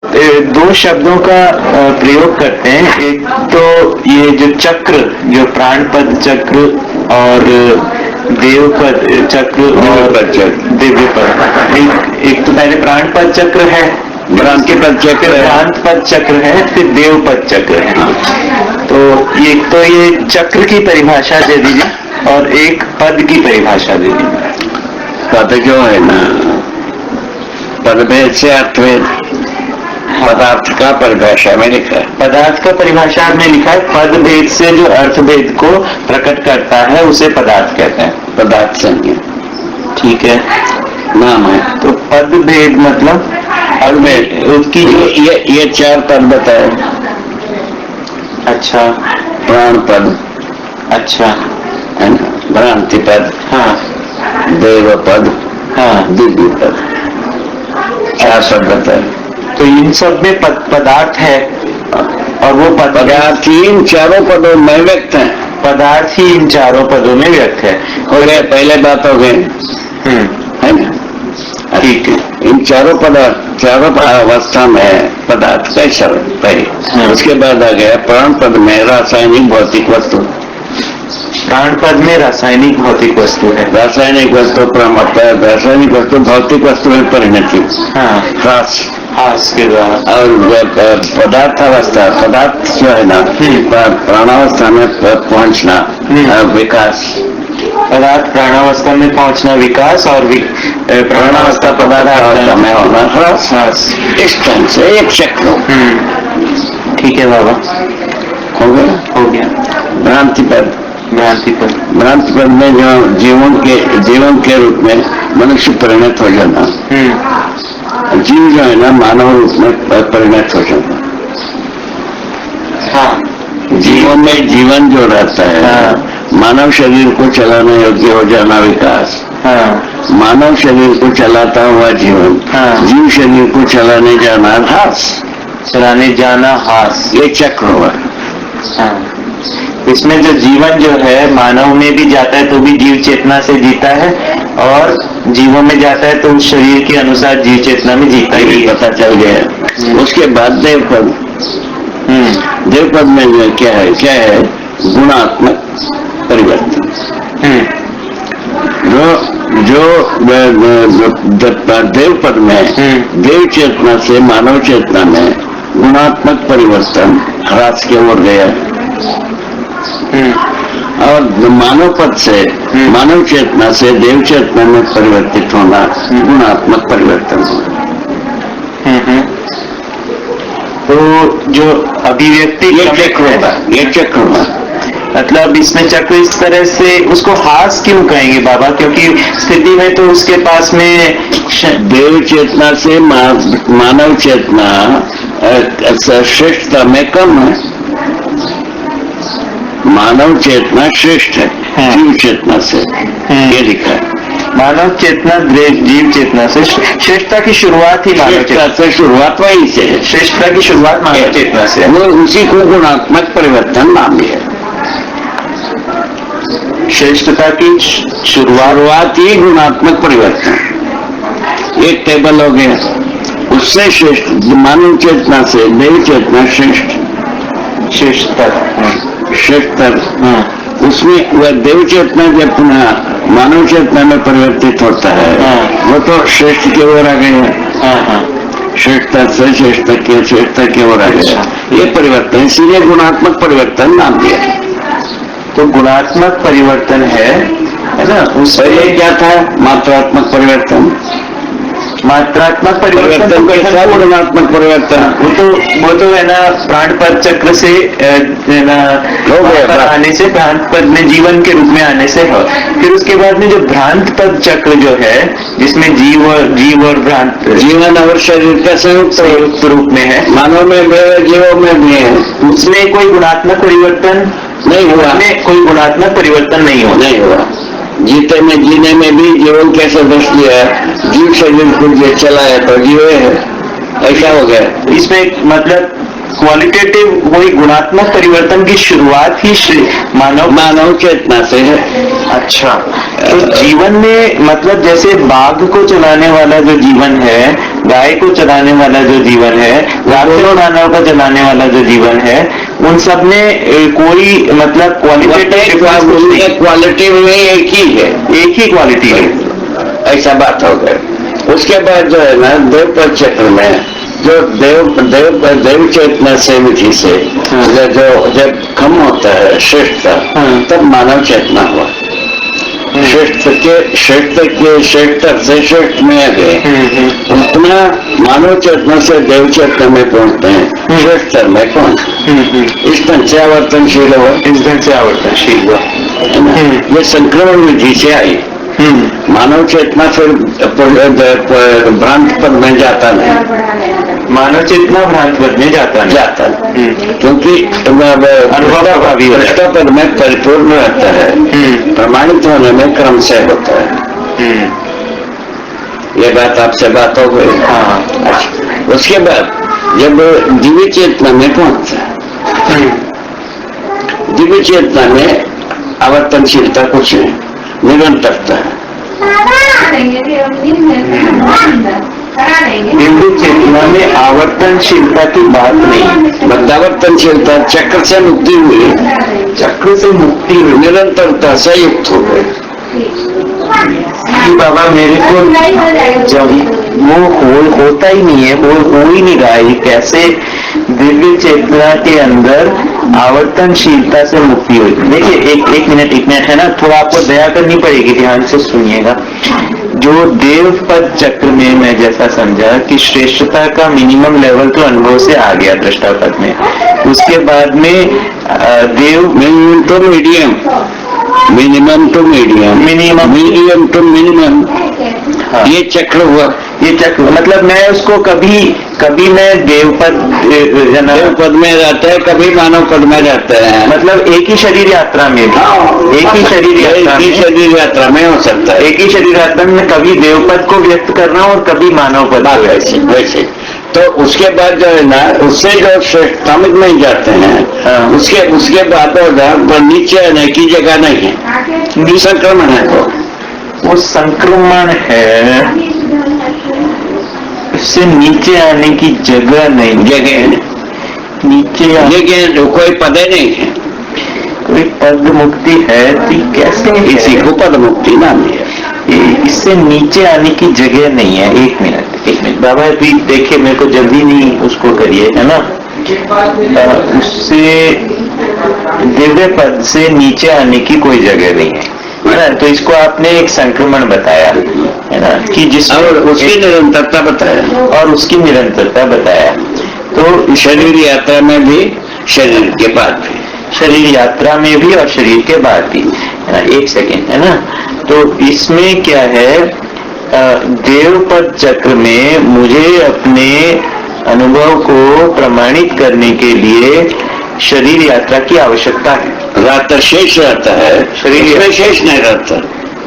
दो शब्दों का प्रयोग करते हैं। एक तो ये जो चक्र, जो प्राणपद चक्र और देवपद चक्र और दिव्य पद, एक तो पहले प्राणपद चक्र है, भ्रांतिपद चक्र, भ्रांतपद चक्र है, फिर देवपद चक्र है। तो ये चक्र की परिभाषा दे दीजिए और एक पद की परिभाषा दे दीजिए। पद जो है ना, पदभेद से अर्थभेद, पदार्थ का परिभाषा में लिखा है। पदार्थ का परिभाषा में लिखा है, पद भेद से जो अर्थ भेद को प्रकट करता है उसे पदार्थ कहते हैं। पदार्थ संज्ञा, ठीक है, नाम है। तो पद भेद मतलब अर्थभेद, उसकी ये चार पद बताए। अच्छा, प्राण पद, अच्छा, है ना, भ्रांति पद, हाँ, देव पद, हाँ, दिव्य पद, चार पद बताए। तो इन सब में पदार्थ है और वो पदार्थ ही इन चारों पदों में व्यक्त है। पदार्थ ही इन चारों पदों में व्यक्त है। हो गए, पहले बात हो गई, है ना, ठीक है। इन चारों अवस्था में पदार्थ का शब्द पहले, उसके बाद आ गया प्राण पद में रासायनिक भौतिक वस्तु। प्राण पद में रासायनिक भौतिक वस्तु है। रासायनिक वस्तु रासायनिक वस्तु भौतिक वस्तु में परिणति, हाँ, हास के द्वारा। और पदार्थ अवस्था, पदार्थ जो है ना, प्राणावस्था में पहुंचना, विकास, पदार्थ प्राणावस्था में पहुंचना विकास, और प्राणावस्था पदार्थ में होना ह्रास। इस ढंग से एक चक्र। ठीक है बाबा, हो गया। भ्रांति पद, भ्रांति पद में जो जीवन के रूप में मनुष्य परिणत हो जाना, जीव जो है ना मानव रूप में परिणत हो जाना। हाँ, जीवन जो रहता है, हाँ, मानव शरीर को चलाने योग्य हो जाना विकास, हाँ, मानव शरीर को चलाता हुआ जीवन, हाँ, जीव शरीर को चलाने जाना हास, ये चक्र हुआ। हाँ, इसमें जो जीवन जो है मानव में भी जाता है तो भी जीव चेतना से जीता है, और जीवों में जाता है तो उस शरीर के अनुसार जीव चेतना में जीता ही, पता चल गया। उसके बाद देवपद, देवपद में क्या है गुणात्मक परिवर्तन। जो देवपद में देव चेतना से मानव चेतना में गुणात्मक परिवर्तन ह्रास की ओर गया, और मानव पद से मानव चेतना से देव चेतना में परिवर्तित होना गुणात्मक परिवर्तन। तो जो अभिव्यक्ति ये चक्र होगा। मतलब इसमें चक्र इस तरह से उसको हास क्यों कहेंगे बाबा? क्योंकि स्थिति में तो उसके पास में देव चेतना से मानव चेतना श्रेष्ठता में कम है। मानव चेतना श्रेष्ठ है जीव चेतना से, ये लिखा है। मानव चेतना जीव चेतना से, श्रेष्ठता की शुरुआत ही मानव चेतना से, शुरुआत वही से है। श्रेष्ठता की शुरुआत मानव चेतना से, वो उसी को गुणात्मक परिवर्तन नाम दिया। श्रेष्ठता की शुरुआत ही गुणात्मक परिवर्तन। एक टेबल हो गया, उससे श्रेष्ठ मानव चेतना से देव चेतना श्रेष्ठतर, उसमें वह देव चेतना जब पुनः मानव चेतना में परिवर्तित होता है, वो तो श्रेष्ठ की ओर आ गया। श्रेष्ठता से श्रेष्ठता की ओर आ गया। ये परिवर्तन इसीलिए गुणात्मक परिवर्तन नाम दिया। तो गुणात्मक परिवर्तन है ना। उससे क्या था? मात्रात्मक परिवर्तन। मात्रात्मक परिवर्तन तो कैसा? गुणात्मक परिवर्तन वो तो है ना, प्राणपद चक्र से आने से, प्राणपद में जीवन के रूप में आने से हो। फिर उसके बाद में जो भ्रांत पद चक्र जो है, जिसमें जीव और भ्रांत, जीवन और शरीर का संयुक्त रूप में है, मानव में जीवों में भी है, उसमें कोई गुणात्मक परिवर्तन नहीं हुआ। कोई गुणात्मक परिवर्तन नहीं हुआ। जीने में भी जीवन के सदस्य है, जीव शरीर को जो चलाया तो जीव है, ऐसा हो गया। इसमें मतलब क्वालिटेटिव वही गुणात्मक परिवर्तन की शुरुआत ही मानव चेतना से है। अच्छा, तो जीवन में मतलब जैसे बाघ को चलाने वाला जो जीवन है गाय को चलाने वाला जो जीवन है, दोनों मानव को चलाने वाला जो जीवन है, उन सब में कोई मतलब क्वालिटी में एक ही क्वालिटी है, ऐसा बात हो गया। उसके बाद जो है ना देवपद चक्र में जो देव चेतना से विधि से जो जब कम होता है श्रेष्ठता, तब मानव चेतना हुआ। श्रेष्ठ से श्रेष्ठ में आ गए, उतना मानव चेतना से देव चेतना में पहुंचते हैं, श्रेष्ठ में पहुंचते। इस ढंग से आवर्तनशील हुआ, ये संक्रमण विधि से आई। मानव चेतना फिर भ्रांत पद में जाता नहीं, मानव चेतना भ्रांत पद में जाता क्योंकि भ्रष्टा पद में परिपूर्ण रहता है, प्रमाणित होने में क्रम से होता है। ये बात आपसे बात हो गई। अच्छा, उसके बाद जब दिव्य चेतना में पहुंचता है, दिव्य चेतना में आवर्तनशीलता कुछ नहीं, निरंतरता है। दिव्य चेतना में आवर्तनशीलता की बात नहीं, बद्धावर्तनशीलता चक्र से मुक्ति हुई, निरंतरता से युक्त हो गए। बाबा मेरे को जब वो होता ही नहीं है, वो हो ही नहीं रहा है, कैसे दिव्य चेतना के अंदर आवर्तनशीलता से मुक्ति हुई। देखिए एक मिनट है ना, थोड़ा आपको दया करनी पड़ेगी, ध्यान से सुनिएगा। जो देवपद चक्र में मैं जैसा समझा कि श्रेष्ठता का मिनिमम लेवल तो अनुभव से आ गया दृष्टा पद में, उसके बाद में देव minimum to medium, medium to minimum, ये चक्र हुआ। ये चक्र मतलब मैं उसको कभी मैं देवपद में रहता है, कभी मानव पद में रहता है, मतलब एक ही शरीर यात्रा में भी, एक ही शरीर यात्रा में हो सकता है, एक ही शरीर यात्रा में कभी देवपद को व्यक्त करना और कभी मानव पद। वैसे तो उसके बाद जो है ना, उससे जो श्रेष्ठता में जाते हैं, उसके बाद पर नीचे आने की जगह नहीं है, संक्रमण है। वो संक्रमण है, उससे नीचे आने की जगह नहीं, नीचे कोई पद नहीं है, कोई पद मुक्ति है तो कैसे इसी को पद मुक्ति नाम है। इससे नीचे आने की जगह नहीं है। एक मिनट बाबा भी देखिए, मेरे को जल्दी नहीं उसको करिए, है ना। उससे दिव्य पद से नीचे आने की कोई जगह नहीं है, तो इसको आपने एक संक्रमण बताया, है ना, कि जिसमें उसकी निरंतरता बताया और उसकी निरंतरता बताया। तो शरीर यात्रा में भी, शरीर के बाद भी, शरीर यात्रा में भी और शरीर के बाद भी, है ना। एक सेकेंड, है ना। तो इसमें क्या है, देवपद चक्र में मुझे अपने अनुभव को प्रमाणित करने के लिए शरीर यात्रा की आवश्यकता है। रहता शेष रहता है, शरीर में शेष नहीं रहता,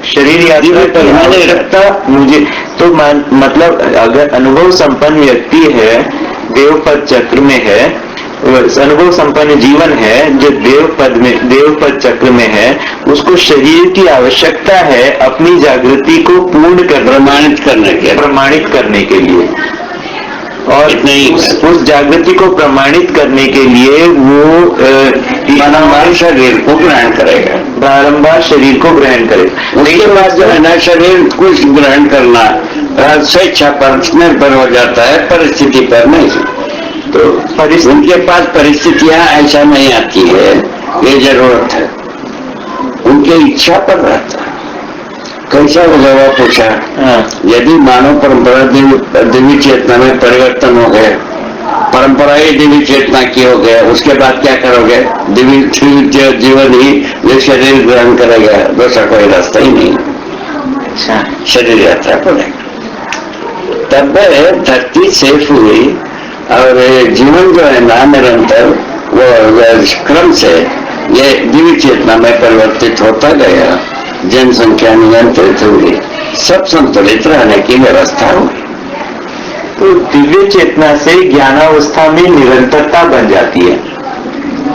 शरीर यात्रा की आवश्यकता मुझे तो मतलब अगर अनुभव संपन्न व्यक्ति है, देवपद चक्र में है, अनुभव संपन्न जीवन है जो देवपद चक्र में है, उसको शरीर की आवश्यकता है अपनी जागृति को पूर्ण कर प्रमाणित करने के लिए। और उस जागृति को प्रमाणित करने के लिए वो बारंबार शरीर को ग्रहण करेगा, उसके बाद जो है ना, शरीर कुछ ग्रहण करना स्वेच्छा पर निर्भर हो जाता है, परिस्थिति पर नहीं। तो उनके पास परिस्थितियां ऐसा नहीं आती है, ये जरूरत है, उनके इच्छा पर रहता है। कैसा होगा पूछा, यदि मानव परंपरा दिव्य चेतना में परिवर्तन हो गए, परंपरा ही दिव्य चेतना की हो गया, उसके बाद क्या करोगे? दिव्य जीवन ही ये शरीर ग्रहण करेगा, दूसरा कोई रास्ता ही नहीं। अच्छा, शरीर यात्रा पड़ेगा। तब धरती सेफ हुई और जीवन जो है ना निरंतर वो क्रम से ये दिव्य चेतना में परिवर्तित होता गया, जनसंख्या नियंत्रित हुई, सब संतुलित रहने की व्यवस्था हुई। तो दिव्य चेतना से ज्ञानावस्था में निरंतरता बन जाती है,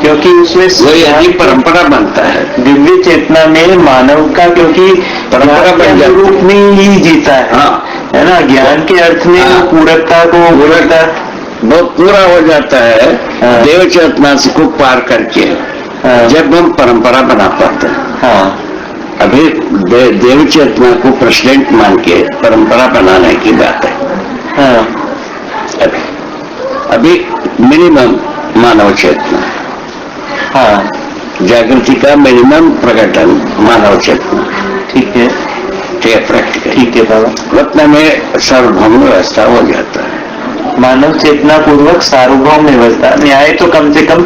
क्योंकि उसमें वही परंपरा बनता है। दिव्य चेतना में मानव का, क्योंकि परंपरा बन जाती रूप में ही जीता है। हाँ, है ना, ज्ञान के अर्थ में हाँ। पूरकता को पूरकता वो पूरा हो जाता है हाँ। देव चेतना को पार करके, हाँ। जब हम परंपरा बना पाते हैं। हाँ अभी देव चेतना को प्रेसिडेंट मान के परंपरा बनाने की बात है। हाँ अभी मिनिमम मानव चेतना, हाँ जागृति का मिनिमम प्रकटन मानव चेतना, ठीक है प्रैक्टिकल, ठीक है बाबा। उतने में सार्वभौम व्यवस्था हो जाता है। मानव चेतना पूर्वक सार्वभौम व्यवस्था, न्याय तो कम से कम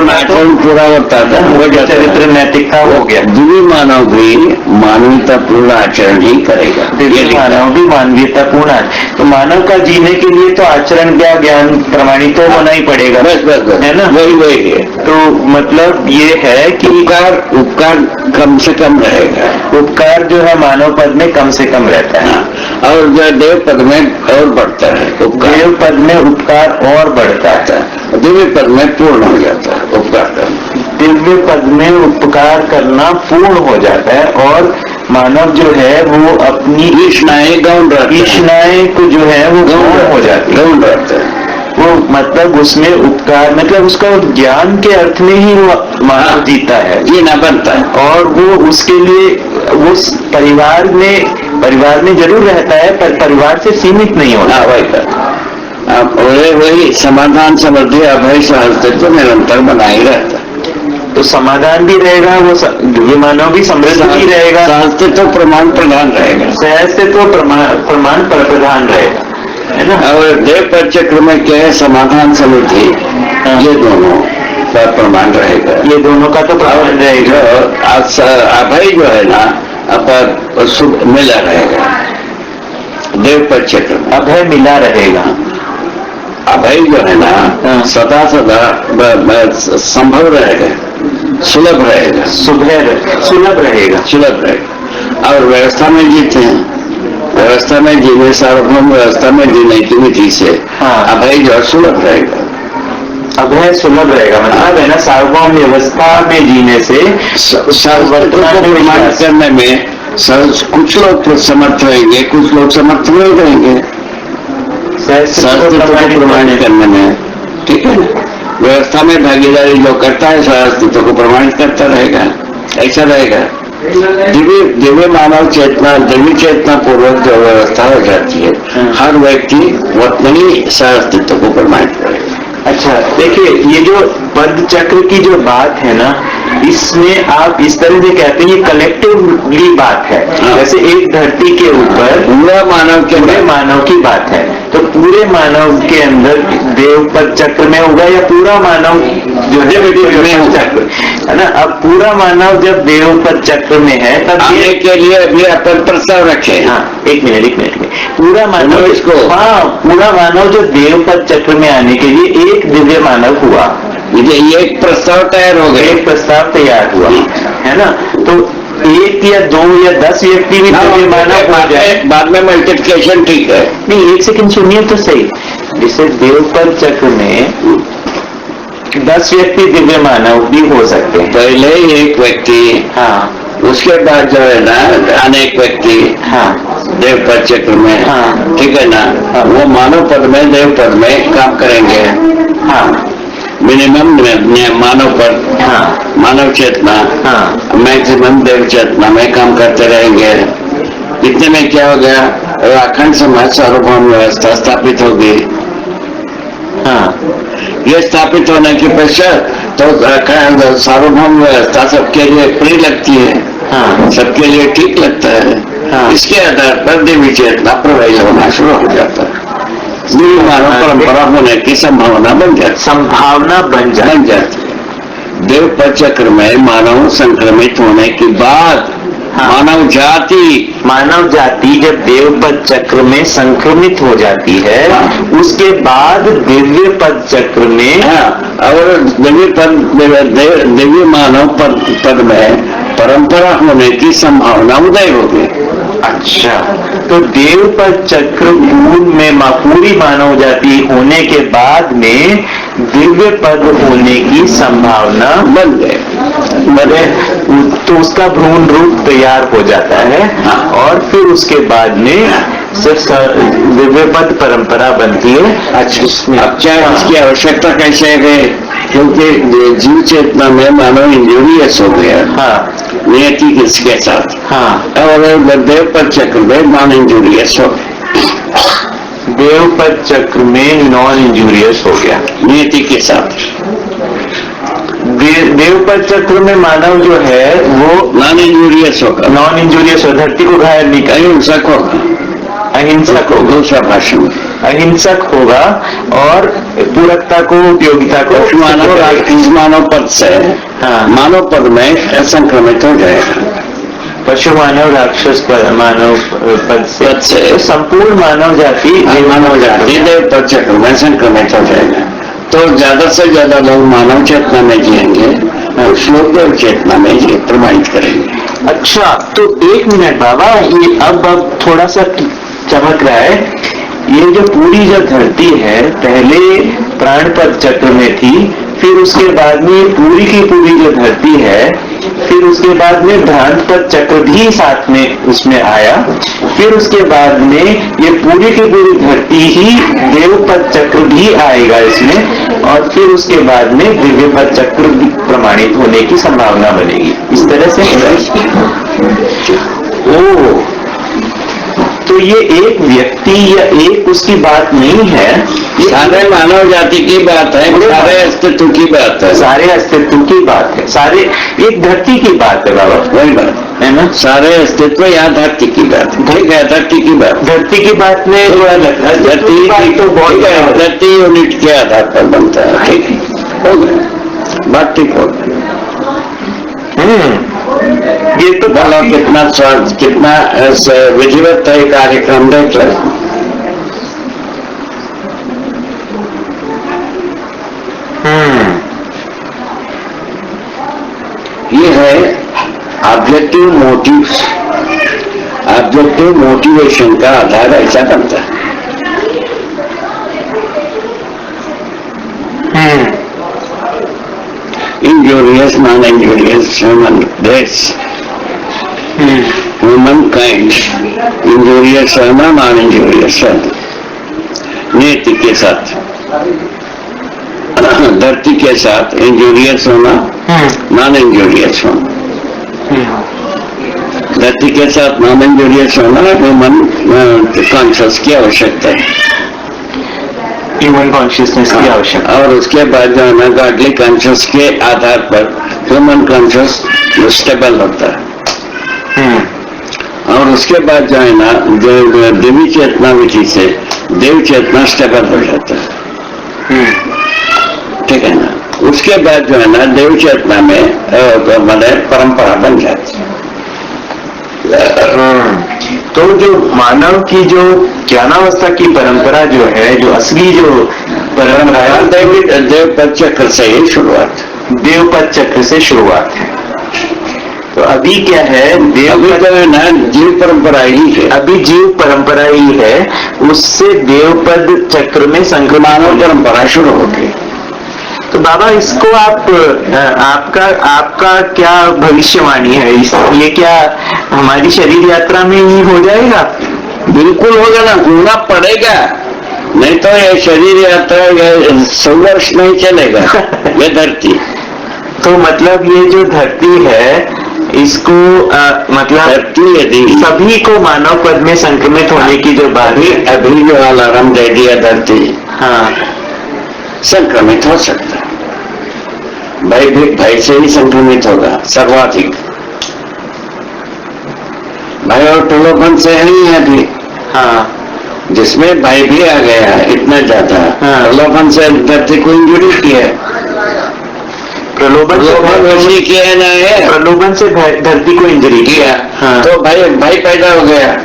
आचरण पूरा होता था, हो जाता चरित्र नैतिकता हो गया। दिव्य मानव भी मानवता पूर्ण आचरण ही करेगा। दिव्य मानव भी मानवीयतापूर्ण, तो मानव का जीने के लिए तो आचरण का ज्ञान प्रमाणित तो होना ही पड़ेगा। बस बस बस, है ना, वही है। तो मतलब ये है कि उपकार कम से कम रहेगा। उपकार जो है मानव पद में कम से कम रहता है, और जो देव पद में और बढ़ता है। देव पद में उपकार और बढ़ता है, दिव्य पद में पूर्ण हो जाता है उपकार करना। दिव्य पद में उपकार करना पूर्ण हो जाता है, और मानव जो है वो अपनी ईष्णाएं गौण रहता है, ईष्णाएं को जो है वो गौण हो जाती है, गौण रहता है। वो मतलब उसमें उपकार मतलब उसका ज्ञान के अर्थ में ही वो मानव जीता है, जीना बनता है। और वो उसके लिए उस परिवार में जरूर रहता है, पर परिवार से सीमित नहीं होता। वही समाधान समृद्धि अभय सहस्तित्व निरंतर बना ही रहता है। तो समाधान भी रहेगा, वो दिव्य मानव भी समृद्ध भी रहेगा, सहस्तित्व प्रमाण प्रधान रहेगा, सहस्तित्व प्रमाण प्रधान रहेगा, है ना। और देव पद चक्र में क्या है, समाधान समृद्धि, ये दोनों का प्रमाण रहेगा। ये दोनों का तो प्रमाण रहेगा। अभय जो है ना अपर मिला रहेगा देव पद चक्र में, अभय मिला रहेगा। अभय जो है ना सदा सदा संभव रहेगा, सुलभ रहेगा, सुलभ रहेगा। और व्यवस्था में जीते हैं, व्यवस्था में जीने, सार्वभौम व्यवस्था में जीने की विधि से अभय जो सुलभ रहेगा। अभय सुलभ रहेगा मतलब है ना, सार्वभौम व्यवस्था में जीने से सर्ववर्तमान को प्रमाण करने में कुछ लोग समर्थ रहेंगे, कुछ लोग समर्थ नहीं रहेंगे सहस्तित्व को प्रमाणित करने में। ठीक है, व्यवस्था में भागीदारी जो करता है सहस्तित्व को प्रमाणित करता रहेगा, ऐसा रहेगा। दिव्य मानव चेतना, दिव्य चेतना पूर्वक जो व्यवस्था हो जाती है, हर व्यक्ति उतने ही सहस्तित्व को प्रमाणित करेगा। अच्छा देखिए, ये जो पद चक्र की जो बात है ना, इसमें आप इस तरह से कहते हैं ये कलेक्टिवली बात है। जैसे एक धरती के ऊपर पूरे मानव की बात है, तो पूरे मानव के अंदर देव पद चक्र में होगा या पूरा मानव जो है चक्र है ना। अब पूरा मानव जब देव पद चक्र में है तब आने के लिए भी अपन प्रस्ताव रखे। हाँ एक मिनट पूरा मानव इसको, हाँ पूरा मानव जो देव पद चक्र में आने के लिए एक दिव्य मानव हुआ, ये एक प्रस्ताव तैयार हो गया, एक प्रस्ताव तैयार हुआ है ना। तो एक या दो या 10 व्यक्ति भी दिव्य मानव हो जाए, बाद में मल्टीप्लिकेशन ठीक है। नहीं एक सेकंड सुनिए तो सही, जिससे देव पद चक्र में 10 व्यक्ति दिव्य मानव भी हो सकते हैं। पहले एक व्यक्ति, हाँ उसके बाद जो है ना अनेक व्यक्ति, हाँ देव पद चक्र में, हाँ ठीक है ना, वो मानव पद में देव पद में काम करेंगे। हाँ मिनिमम मानव पद, हाँ मानव चेतना, हाँ मैक्सिमम देव चेतना में काम करते रहेंगे। इतने में क्या हो गया, अखंड समाज सार्वभौम व्यवस्था स्थापित होगी। हाँ ये स्थापित होने के पश्चात तो सार्वभौम व्यवस्था सबके लिए प्रिय लगती है, हाँ सबके लिए ठीक लगता है। हाँ। इसके आधार पर देवी चेतना प्रवाहित होना शुरू हो जाता है, दिव्य मानव परंपरा होने की संभावना बन जाती है। देव पद चक्र में मानव संक्रमित होने के बाद मानव जाति जब देव पद चक्र में संक्रमित हो जाती है, उसके बाद दिव्य पद चक्र में, और दिव्य मानव पद में परंपरा होने की संभावना उदय होगी। अच्छा, तो देव पद चक्र में पूरी मानव जाति होने के बाद में दिव्य पद होने की संभावना बन गए। तो उसका भ्रूण रूप तैयार हो जाता है और फिर उसके बाद में सिर्फ दिव्य पद परंपरा बनती है। अच्छा, अब क्या इसकी आवश्यकता कैसे है? क्योंकि जीव चेतना में मानव इंजूरियस हो गया, हाँ, नियति किसके साथ, हाँ, और देव पद चक्र में नॉन इंजूरियस हो गया। देव पद चक्र में नॉन इंजूरियस हो गया नियति के साथ। देव पद चक्र में मानव जो है वो नॉन इंजूरियस होगा, नॉन इंजूरियस हो, धरती को घायल नहीं करेगा, अहिंसक होगा, अहिंसक होगा, दूसरा भाषण में अहिंसक होगा और पूरकता को, उपयोगिता को, मानव पद से, हाँ, मानव पद में संक्रमित हो जाएगा। पशु मानव राक्षस मानव पद से संपूर्ण मानव जाति देव पद चक्र में संक्रमित हो जाएगा। तो ज्यादा से ज्यादा लोग मानव चेतना में जिएंगे, कुछ लोग देव चेतना में जी प्रमाणित करेंगे। अच्छा, तो एक मिनट बाबा, ये अब थोड़ा सा चमक रहा है। ये जो पूरी जो धरती है पहले प्राण पद चक्र में थी, फिर उसके बाद में पूरी की पूरी जो धरती है, फिर उसके बाद में भ्रांत पद चक्र भी साथ में उसमें आया, फिर उसके बाद में ये पूरी की पूरी धरती ही देव पद चक्र भी आएगा इसमें, और फिर उसके बाद में दिव्य पद चक्र भी प्रमाणित होने की संभावना बनेगी। इस तरह से ओ, तो ये एक व्यक्ति या एक उसकी बात नहीं है, ये सारे मानव जाति की बात है, सारे अस्तित्व की बात है, सारे अस्तित्व की बात है, सारे एक धरती की बात है बाबा, वही बात है ना, सारे अस्तित्व या धरती की बात है। ठीक है, धरती की बात, धरती की बात में तो अलग, धरती तो बहुत है, धरती यूनिट के आधार पर बनता है। ठीक है, हो गया, बात ठीक हो गई। ये तो कितना स्वार्थ, कितना विधिवत है कार्यक्रम, देख रहे। ये है ऑब्जेक्टिव मोटिव्स, ऑब्जेक्टिव मोटिवेशन का आधार ऐसा बनता है। Injurious, non injurious human race, humankind, injurious होना, नॉन इंजूरियस होना, नीति के साथ, धरती के साथ इंजूरियस होना, नॉन इंजूरियस होना, धरती के साथ नॉन इंजूरियस होना ह्यूमन कॉन्शियस की आवश्यकता है, ह्यूमन कॉन्शियसनेस की आवश्यकता, और उसके बाद जो है ना गॉडली कॉन्शियस के आधार पर ह्यूमन कॉन्शियस स्टेबल होता है। और उसके बाद जो है ना जो देवी चेतना विधि से देव चेतना स्टेबल हो जाता है। ठीक है ना, उसके बाद जो है ना देव चेतना में मतलब परंपरा बन जाती है। तो जो मानव की जो ज्ञानावस्था की परंपरा जो है, जो असली जो परंपरा है, देव पद चक्र से ही शुरुआत, देव पद चक्र से शुरुआत है। तो अभी क्या है, अभी तो है ना जीव परंपरा ही है, अभी जीव परंपरा ही है, उससे देव पद चक्र में मानव परंपरा शुरू हो गई। तो बाबा इसको आपका क्या भविष्यवाणी है, ये क्या हमारी शरीर यात्रा में ही हो जाएगा? बिल्कुल होगा ना, होना पड़ेगा, नहीं तो ये शरीर यात्रा 100 वर्ष नहीं चलेगा। ये धरती, तो मतलब ये जो धरती है इसको मतलब धरती यदि सभी को मानव पद में संक्रमित होने की जो बात है, अभी जो अलार्म दे दिया धरती, हाँ, संक्रमित हो सकता है। भाई भी भाई से ही संक्रमित होगा सर्वाधिक, भाई और प्रलोभन से ही है अभी, हाँ, जिसमें भाई भी आ गया इतना ज्यादा, हाँ, प्रलोभन से धरती को इंजुरी किया, प्रलोभन किया है ना, है प्रलोभन से धरती को इंजरी किया, हाँ, तो भाई पैदा हो गया,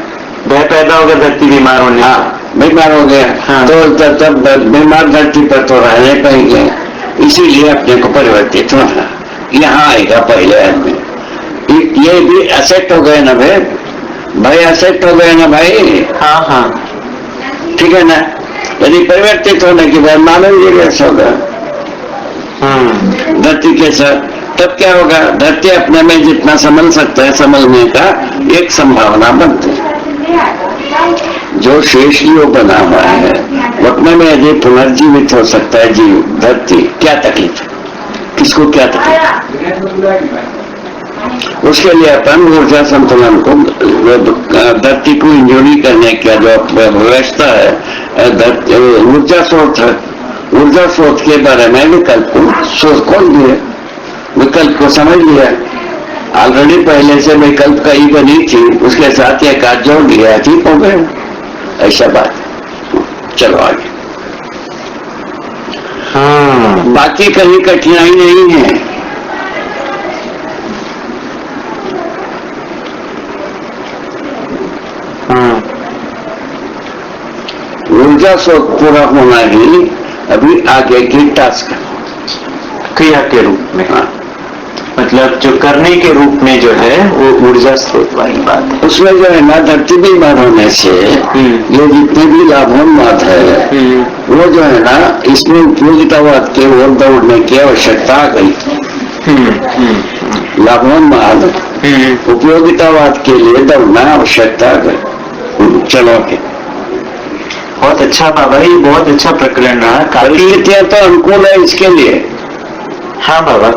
भय पैदा होगा धरती बीमार होने, हाँ, बीमार हो गया, हाँ, तो तब बीमार धरती पर तो रहने पाएंगे, इसीलिए अपने को परिवर्तित होना, यहाँ आएगा पहले आदमी। ये भी असेट हो गए ना भाई असेट हो गए ना भाई, हाँ हाँ, ठीक है ना। यदि परिवर्तित होने के बाद मानव जीवियस होगा धरती के साथ, तब क्या होगा, धरती अपने में जितना समझ सकता है समझने का एक संभावना बनती है। जो शेष जीव बना हुआ है अपने में यदि पुनर्जीवित हो सकता है जीव, धरती, क्या तकलीफ है, किसको क्या तकलीफ? उसके लिए अपन ऊर्जा संतुलन को, धरती को इंजोरी करने का जो व्यवस्था है, ऊर्जा स्रोत है, ऊर्जा स्रोत के बारे में विकल्प को सोच खोल दिए, विकल्प को समझ लिया। ऑलरेडी पहले से विकल्प कई बनी थी, उसके साथ एक आध जोड़ दिया, ठीक हो गए, ऐसा बात। चलो आगे। बाकी कहीं कठिनाई नहीं है। ऊर्जा स्रोत पूरा होना ही अभी आगे की टास्क है, क्रिया के रूप में। हाँ। मतलब जो करने के रूप में जो है वो ऊर्जा स्रोत वाली बात है। उसमें जो है ना, धरती बीमार होने से ये जितने भी लाभोन्माद है वो जो है ना, इसमें उपयोगितावाद के ओर दौड़ने की आवश्यकता आ गई। लाभोन्माद उपयोगितावाद के लिए दौड़ना आवश्यकता आ गई। चलो के बहुत अच्छा बाबा, ये बहुत अच्छा प्रकरण रहा। परिस्थितियां तो अनुकूल है इसके लिए। हाँ बाबा।